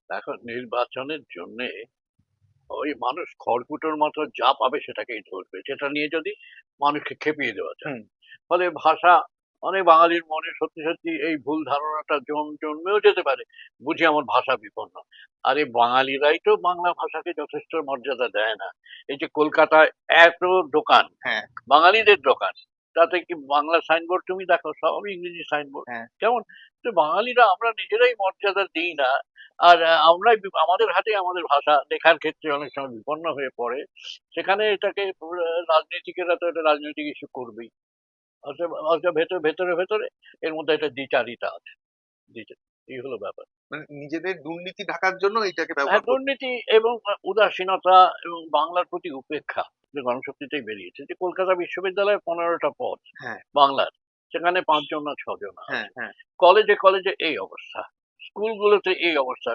দেখো, নির্বাচনের জন্যে ওই মানুষ খড়কুটোর মতো যা পাবে সেটাকেই ধরবে, যেটা নিয়ে যদি মানুষকে খেপিয়ে দেওয়া যায়। হুম। ফলে ভাষা, অনেক বাঙালির মনে সত্যি সত্যি এই ভুল ধারণাটা জন্মেও যেতে পারে, বুঝি আমার ভাষা বিপন্ন। আরে বাঙালিরাই তো বাংলা ভাষাকে যথেষ্ট মর্যাদা দেয় না। এই যে কলকাতায় এত দোকান, হ্যাঁ। বাঙালিদের দোকান, তাতে কি বাংলা সাইনবোর্ড তুমি দেখো সবই ইংরেজি সাইনবোর্ড। হ্যাঁ। কেমন? তো বাঙালিরা আমরা নিজেরাই মর্যাদা দিই না। আর আমরাই আমাদের হাতে আমাদের ভাষা লেখার ক্ষেত্রে অনেক সময় বিপন্ন হয়ে পড়ে। সেখানে এটাকে রাজনীতিকেরা তো এটা রাজনৈতিক ইস্যু করবেই। অতএব অতএব ভেতরে ভেতরে ভেতরে এর মধ্যে একটা দ্বিচারিতা আছে। এই হলো ব্যাপার। মানে নিজেদের দুর্নীতি ঢাকার জন্য এটাকে হ্যাঁ, ব্যবহার করছে। দুর্নীতি এবং উদাসীনতা এবং বাংলার প্রতি উপেক্ষা যে গণশক্তিতেই বেরিয়েছে। যে কলকাতা বিশ্ববিদ্যালয়ে 15টা পদ হ্যাঁ। বাংলার, সেখানে 5 জন না 6 জন হ্যাঁ। আছে। হ্যাঁ। কলেজে কলেজে এই অবস্থা, স্কুলগুলোতে এই অবস্থা।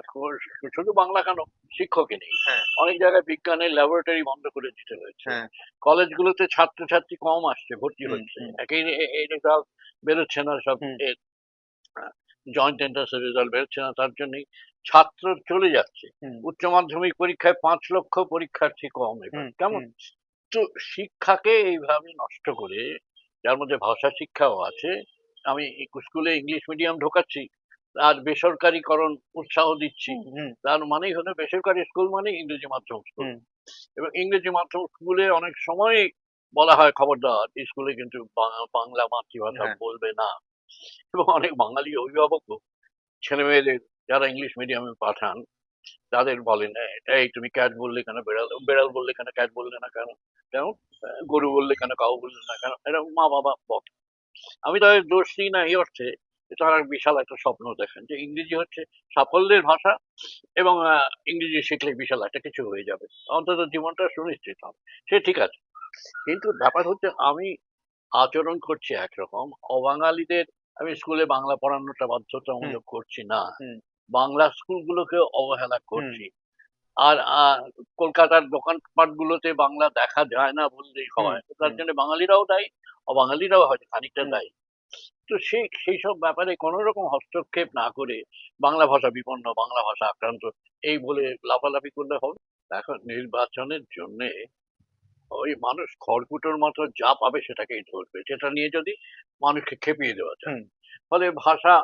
শুধু বাংলা কেন, শিক্ষকই নেই। হ্যাঁ। অনেক জায়গায় বিজ্ঞানের ল্যাবরেটরি বন্ধ করে দিতে হয়েছে। হ্যাঁ। কলেজগুলোতে ছাত্রছাত্রী কম আসছে, ভর্তি হুম। হচ্ছে, হুম। একেই এই রেজাল্ট বেরোচ্ছে না সব। হুম। জয়েন্ট এন্ট্রান্স রেজাল্ট বেরোচ্ছে না, তার জন্যই ছাত্র চলে যাচ্ছে। হুম। উচ্চ মাধ্যমিক পরীক্ষায় 5 লক্ষ পরীক্ষার্থী কম এবার। হুম। কেমন? হুম। তো শিক্ষাকে এইভাবে নষ্ট করে, যার মধ্যে ভাষা শিক্ষাও আছে, আমি স্কুলে ইংলিশ মিডিয়াম ঢোকাচ্ছি আর বেসরকারিকরণ উৎসাহ দিচ্ছি। হুম। হুম। তার মানেই হলো বেসরকারি স্কুল মানে ইংরেজি মাধ্যম স্কুল। হুম। এবং ইংরেজি মাধ্যম স্কুলে অনেক সময় বলা হয় খবরদার, স্কুলে কিন্তু বাংলা মাতৃভাষা হ্যাঁ। বলবে না। এবং অনেক বাঙালি অভিভাবক ছেলে মেয়েদের যারা ইংলিশ মিডিয়ামে পাঠান তাদের বলেন, এই তুমি ক্যাট বললে কেন, বেড়াল বেড়াল বললে কেন, ক্যাট বললে না কেন, কেন গরু বললে কেন, কাউ বললে না কেন, এরকম মা বাবা বলে। আমি তাদের দোষ দিই না এই অর্থে যে তারা বিশাল একটা স্বপ্ন দেখেন যে ইংরেজি হচ্ছে সাফল্যের ভাষা, এবং ইংরেজি শিখলে বিশাল একটা কিছু হয়ে যাবে, অন্তত জীবনটা সুনিশ্চিত হবে। সে ঠিক আছে, কিন্তু ব্যাপার হচ্ছে আমি আচরণ করছি একরকম, অবাঙালিদের আমি স্কুলে বাংলা পড়ানোটা হুম। বাধ্যতামূলক করছি না, হুম। বাংলা স্কুলগুলোকে অবহেলা হুম। করছি। আর কলকাতার দোকানপাট গুলোতে বাংলা দেখা যায় না বললেই হুম। হয়, তার হুম। জন্য বাঙালিরাও দায়ী, অবাঙালিরাও হয়তো খানিকটা হুম। দায়ী। তো সেই সব ব্যাপারে কোন রকম হস্তক্ষেপ না করে বাংলা ভাষা বিপন্ন, বাংলা ভাষা আক্রান্ত এই বলে লাফালাফি করলে হবে? এখন নির্বাচনের জন্য ওই মানুষ খড়কুটোর মতো যা পাবে সেটাকেই ধরবে, যেটা নিয়ে যদি মানুষকে খেপিয়ে দেওয়া যায়। হুম। ফলে ভাষা,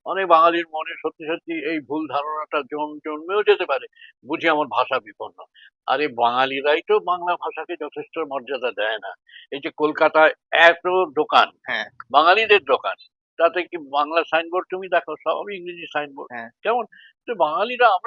অনেক বাঙালির মনে সত্যি সত্যি এই ভুল ধারণাটা জন্মেও যেতে পারে, বুঝি আমার ভাষা বিপন্ন। আরে বাঙালিরাই তো বাংলা ভাষাকে যথেষ্ট মর্যাদা দেয় না। এই যে কলকাতায় এত দোকান, হ্যাঁ। বাঙালিদের দোকান, তাতে কি বাংলা সাইনবোর্ড তুমি দেখো সবই ইংরেজি সাইনবোর্ড। হ্যাঁ। কেমন? তো বাঙালিরা আমরা